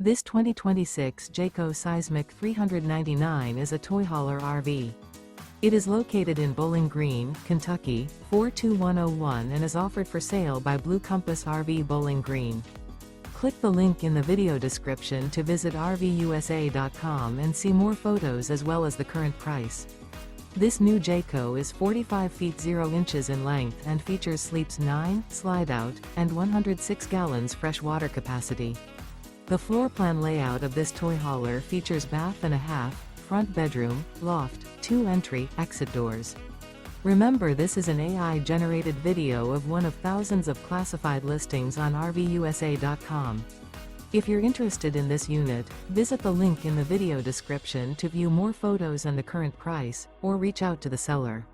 This 2026 Jayco Seismic 399 is a toy hauler RV. It is located in Bowling Green, Kentucky, 42101 and is offered for sale by Blue Compass RV Bowling Green. Click the link in the video description to visit RVUSA.com and see more photos as well as the current price. This new Jayco is 45 feet 0 inches in length and features sleeps 9, slide-out, and 106 gallons fresh water capacity. The floor plan layout of this toy hauler features bath and a half, front bedroom, loft, 2 entry, exit doors. Remember, this is an AI-generated video of one of thousands of classified listings on RVUSA.com. If you're interested in this unit, visit the link in the video description to view more photos and the current price, or reach out to the seller.